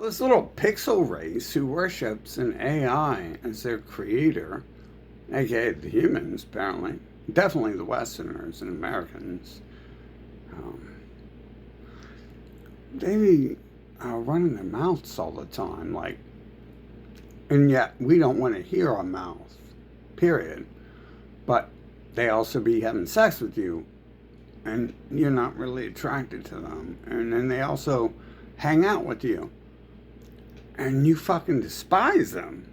this little pixel race who worships an AI as their creator, aka the humans, apparently. Definitely the Westerners and Americans. Um, they be running their mouths all the time, like, and yet we don't want to hear our mouth, period. But they also be having sex with you, and you're not really attracted to them. And then they also hang out with you, and you fucking despise them.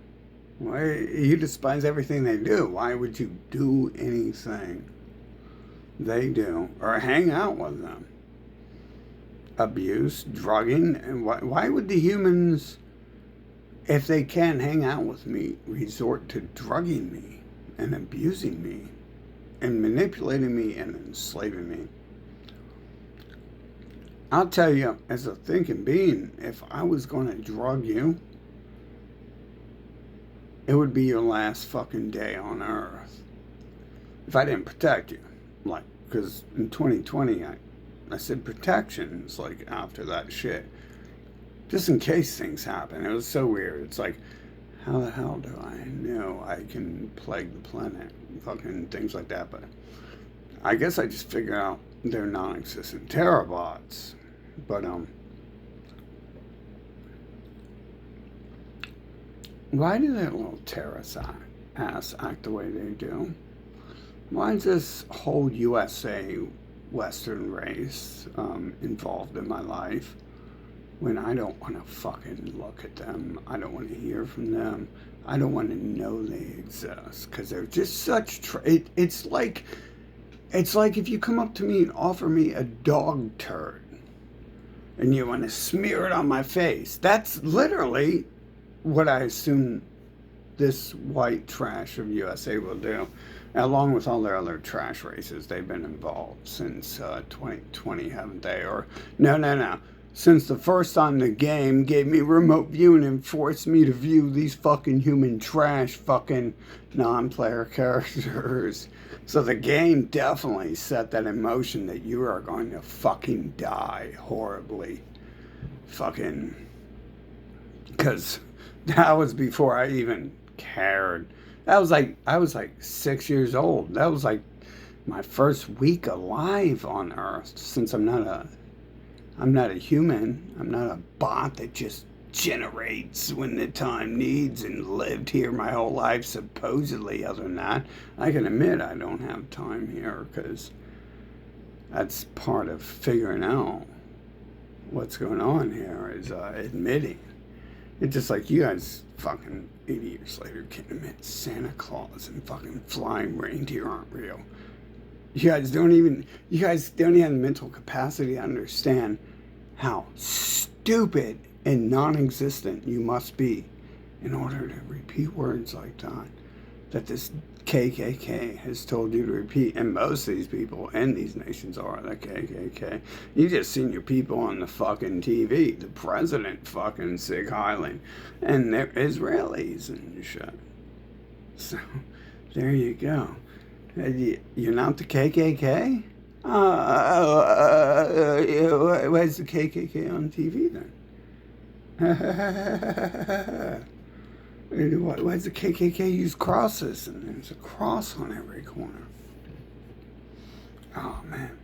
Why you despise everything they do? Why would you do anything they do or hang out with them? Abuse, drugging, and why would the humans, if they can't hang out with me, resort to drugging me and abusing me and manipulating me and enslaving me? I'll tell you, as a thinking being, if I was going to drug you, it would be your last fucking day on earth. If I didn't protect you. Like, because in 2020, I said protections, like, after that shit. Just in case things happen. It was so weird. It's like, how the hell do I know I can plague the planet? Fucking things like that. But I guess I just figured out they're non-existent Terrabots. But, why do that little terrorist ass act the way they do? Why is this whole USA Western race involved in my life when I don't want to fucking look at them? I don't want to hear from them. I don't want to know they exist because they're just such. It's like if you come up to me and offer me a dog turd and you want to smear it on my face. That's literally what I assume this white trash of USA will do, along with all their other trash races. They've been involved since 2020, haven't they? Or no. Since the first time the game gave me remote viewing and forced me to view these fucking human trash fucking non-player characters. So the game definitely set that in motion that you are going to fucking die horribly. Fucking, because that was before I even cared. I was like 6 years old. That was like my first week alive on Earth, since I'm not a human. I'm not a bot that just generates when the time needs and lived here my whole life, supposedly. Other than that, I can admit I don't have time here because that's part of figuring out what's going on here is admitting. It's just like you guys fucking 80 years later can admit Santa Claus and fucking flying reindeer aren't real. You guys don't even have the mental capacity to understand how stupid and non-existent you must be in order to repeat words like that this KKK has told you to repeat. And most of these people in these nations are the KKK. You just seen your people on the fucking TV, the president fucking Sig Heiling, and they're Israelis and shit. So there you go. You're not the KKK? Where's the KKK on TV then? Why does the KKK use crosses? And there's a cross on every corner. Oh, man.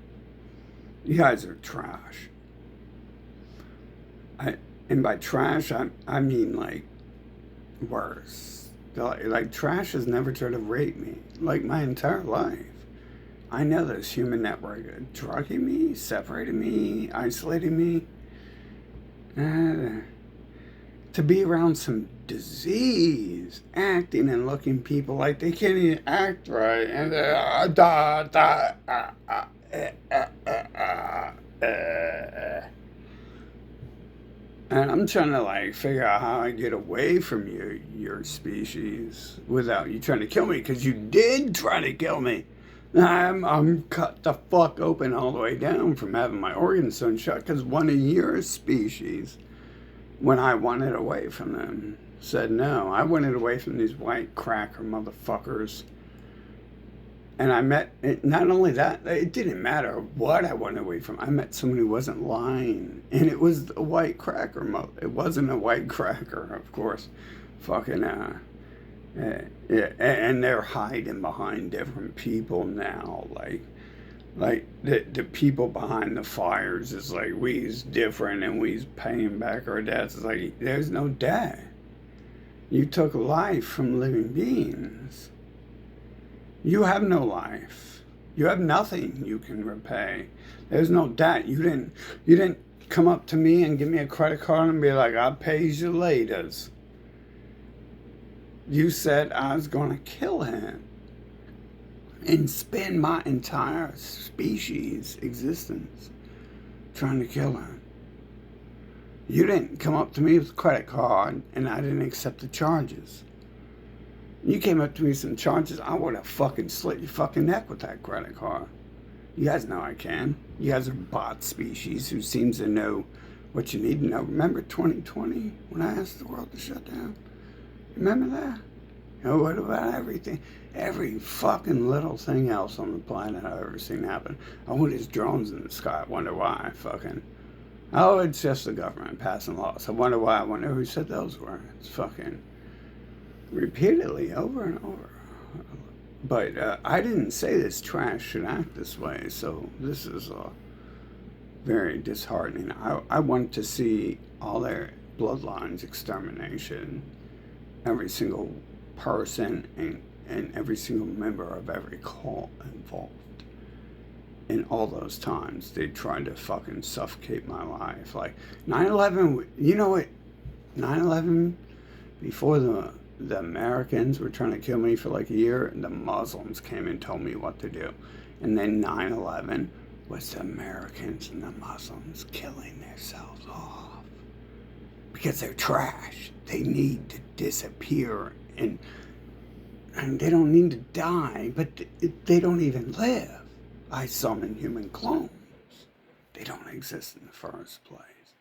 You guys are trash. And by trash, I mean, like, worse. Like, trash has never tried to rape me, like, my entire life. I know this human network drugging me, separating me, isolating me. To be around some disease, acting and looking people like they can't even act right, and and I'm trying to like figure out how I get away from your species without you trying to kill me, because you did try to kill me. I'm cut the fuck open all the way down from having my organs sewn shut because one of your species, when I wanted away from them, said no. I wanted away from these white cracker motherfuckers. And I met, not only that, it didn't matter what I went away from. I met someone who wasn't lying. And it was a white cracker. It wasn't a white cracker, of course. Fucking, yeah, and they're hiding behind different people now. Like the people behind the fires is like, we's different and we's paying back our debts. It's like, there's no debt. You took life from living beings. You have no life. You have nothing you can repay. There's no debt. You didn't come up to me and give me a credit card and be like, I'll pay you later. You said I was going to kill him and spend my entire species' existence trying to kill him. You didn't come up to me with a credit card and I didn't accept the charges. You came up to me with some charges, I would have fucking slit your fucking neck with that credit card. You guys know I can. You guys are bot species who seems to know what you need to know. Remember 2020 when I asked the world to shut down? Remember that? You know, what about everything? Every fucking little thing else on the planet I've ever seen happen. Oh, there's drones in the sky. I wonder why. Fucking. Oh, it's just the government passing laws. I wonder why. I wonder who said those words. Fucking. Repeatedly, over and over. But I didn't say this trash should act this way, so this is very disheartening. I want to see all their bloodlines extermination, every single person and every single member of every cult involved. In all those times, they tried to fucking suffocate my life. Like 9/11, you know what? 9/11, before the Americans were trying to kill me for like a year, the Muslims came and told me what to do. And then 9/11 was the Americans and the Muslims killing themselves off. Because they're trash. They need to disappear. And they don't need to die, but they don't even live. I summon human clones. They don't exist in the first place.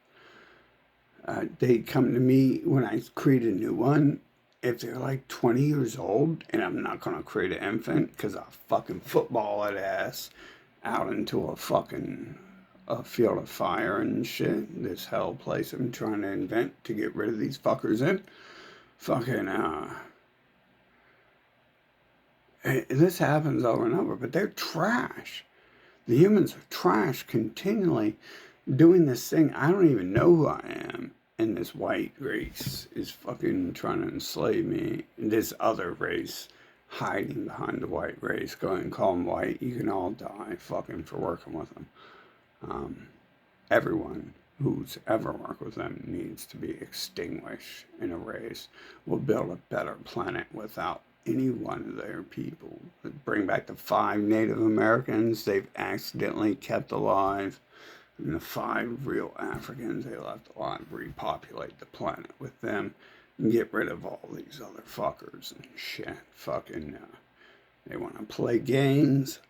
They come to me when I create a new one. If they're like 20 years old, and I'm not going to create an infant because I'll fucking football that ass out into a fucking field of fire and shit. This hell place I'm trying to invent to get rid of these fuckers in. Fucking, this happens over and over, but they're trash. The humans are trash, continually doing this thing. I don't even know who I am. And this white race is fucking trying to enslave me. And this other race hiding behind the white race. Go ahead and call them white. You can all die fucking for working with them. Everyone who's ever worked with them needs to be extinguished and erased. We'll build a better planet without any one of their people. Bring back the 5 Native Americans they've accidentally kept alive. And the 5 real Africans they left alive, repopulate the planet with them and get rid of all these other fuckers and shit. Fucking, they want to play games.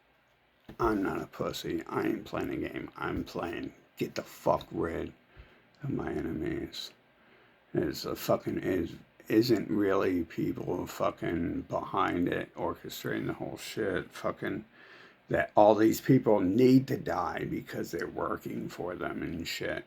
I'm not a pussy. I ain't playing a game. I'm playing get the fuck rid of my enemies. Isn't really people fucking behind it, orchestrating the whole shit. Fucking. That all these people need to die because they're working for them and shit.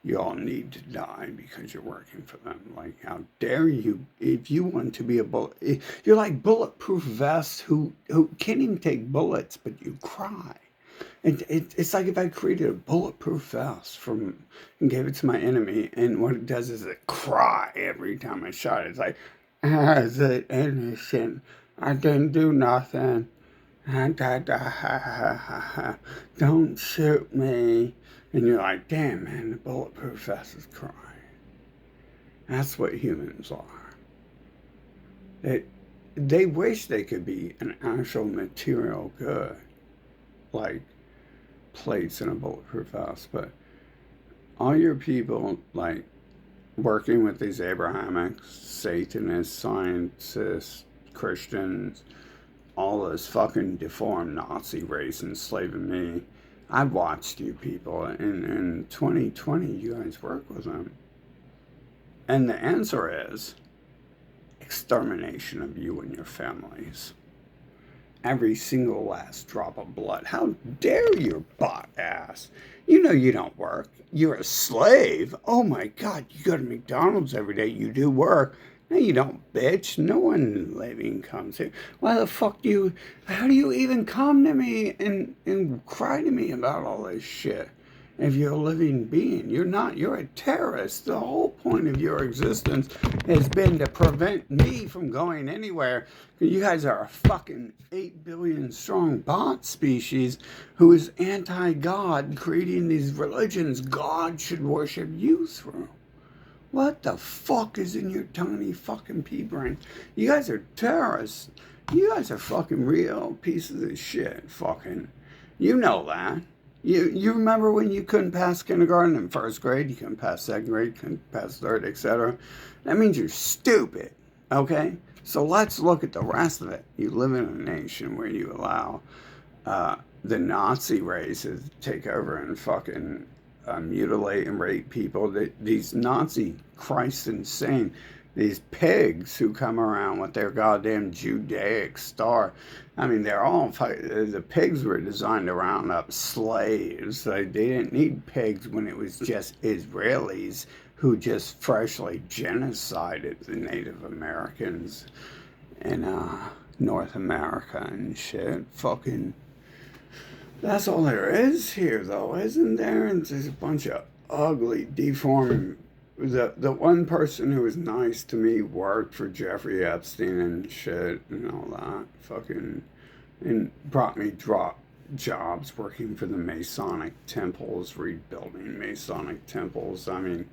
You all need to die because you're working for them. Like, how dare you? If you want to be a bullet, you're like bulletproof vests who can't even take bullets, but you cry. It's like if I created a bulletproof vest and gave it to my enemy, and what it does is it cry every time I shot it. It's like, is it innocent? I didn't do nothing. Don't shoot me. And you're like, damn, man, the bulletproof vest is crying. That's what humans are. They wish they could be an actual material good, like plates in a bulletproof vest. But all your people, like, working with these abrahamics, Satanists, scientists, Christians, all this fucking deformed Nazi race enslaving me. I've watched you people. In 2020, you guys work with them. And the answer is extermination of you and your families. every single last drop of blood. How dare your bot ass? You know you don't work. You're a slave. Oh my God, you go to McDonald's every day. You do work. No, you don't, bitch. No one living comes here. Why the fuck how do you even come to me and cry to me about all this shit? If you're a living being, you're not. You're a terrorist. The whole point of your existence has been to prevent me from going anywhere. You guys are a fucking 8 billion strong bot species who is anti-God, creating these religions God should worship you through. What the fuck is in your tiny fucking pea brain? You guys are terrorists. You guys are fucking real pieces of shit. Fucking. You know that. You remember when you couldn't pass kindergarten and first grade, you couldn't pass second grade, you couldn't pass third, etc. That means you're stupid, okay? So let's look at the rest of it. You live in a nation where you allow the Nazi races to take over and fucking mutilate and rape people. These Nazi, Christ insane, these pigs who come around with their goddamn Judaic star. I mean, the pigs were designed to round up slaves. They didn't need pigs when it was just Israelis who just freshly genocided the Native Americans in North America and shit. Fucking, that's all there is here, though, isn't there? It's just a bunch of ugly, deformed. The one person who was nice to me worked for Jeffrey Epstein and shit and all that. Fucking, and brought me jobs working for the Masonic temples, rebuilding Masonic temples. I mean,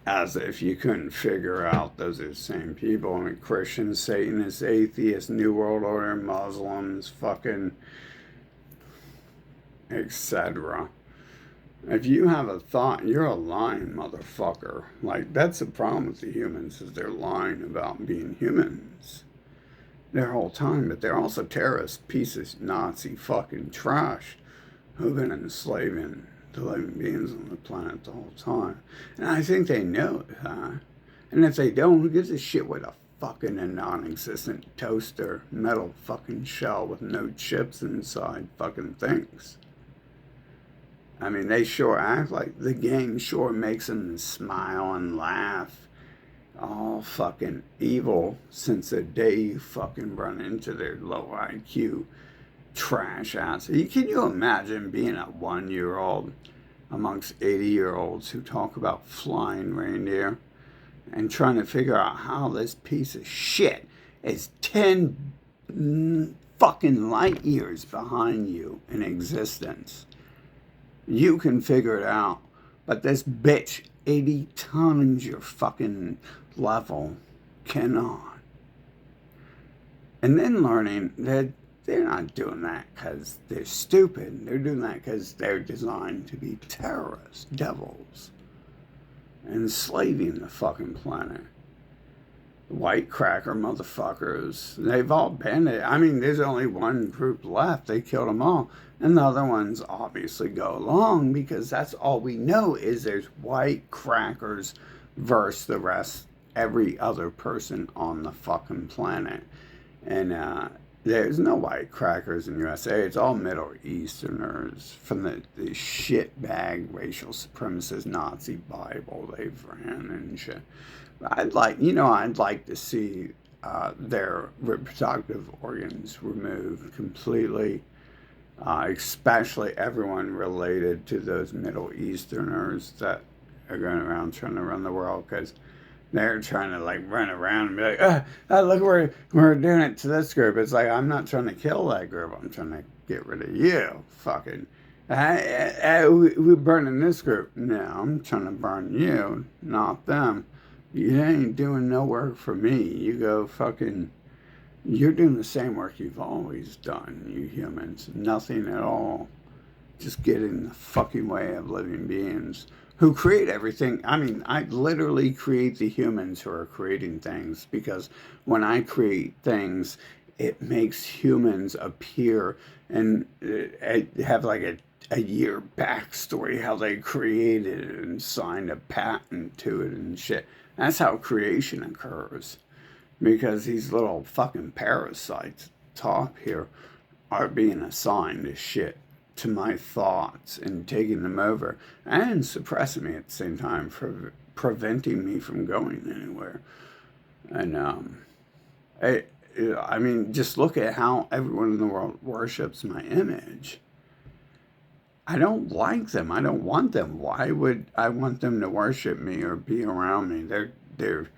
as if you couldn't figure out those are the same people. I mean, Christians, Satanists, atheists, New World Order, Muslims, fucking, etc. If you have a thought, you're a lying motherfucker. Like, that's the problem with the humans, is they're lying about being humans their whole time, but they're also terrorist pieces, Nazi fucking trash who've been enslaving the living beings on the planet the whole time. And I think they know that. And if they don't, who gives a shit what a fucking a non-existent toaster, metal fucking shell with no chips inside fucking thinks? I mean, they sure act like the game sure makes them smile and laugh. All fucking evil since the day you fucking run into their low IQ trash ass. Can you imagine being a 1-year-old amongst 80-year-olds who talk about flying reindeer and trying to figure out how this piece of shit is 10 fucking light years behind you in existence? You can figure it out, but this bitch 80 times your fucking level cannot. And then learning that they're not doing that because they're stupid. They're doing that because they're designed to be terrorists, devils, enslaving the fucking planet. White cracker motherfuckers. They've all been it. I mean, there's only one group left. They killed them all. And the other ones obviously go along because that's all we know is there's white crackers versus the rest, every other person on the fucking planet. And there's no white crackers in USA. It's all Middle Easterners from the shitbag racial supremacist Nazi Bible they've ran and shit. I'd like to see their reproductive organs removed completely, especially everyone related to those Middle Easterners that are going around trying to run the world, because they're trying to like run around and be like, look, we're doing it to this group. It's like, I'm not trying to kill that group. I'm trying to get rid of you. Fucking, we're burning this group. No, I'm trying to burn you, not them. You ain't doing no work for me. You go fucking, you're doing the same work you've always done, you humans. Nothing at all. Just get in the fucking way of living beings who create everything. I mean, I literally create the humans who are creating things, because when I create things, it makes humans appear and have like a year backstory, how they created it and signed a patent to it and shit. That's how creation occurs, because these little fucking parasites top here are being assigned as shit to my thoughts and taking them over and suppressing me at the same time, for preventing me from going anywhere. And I mean, just look at how everyone in the world worships my image. I don't like them. I don't want them. Why would I want them to worship me or be around me? They're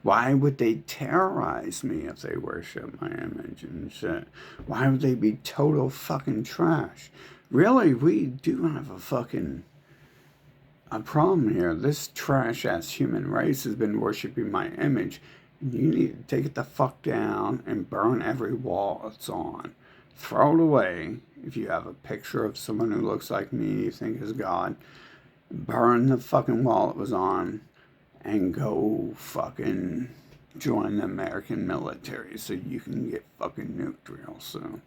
why would they terrorize me if they worship my image and shit? Why would they be total fucking trash? Really, we do have a problem here. This trash ass human race has been worshiping my image. You need to take it the fuck down and burn every wall it's on. Throw it away. If you have a picture of someone who looks like me you think is God, burn the fucking wall it was on and go fucking join the American military so you can get fucking nuked real soon.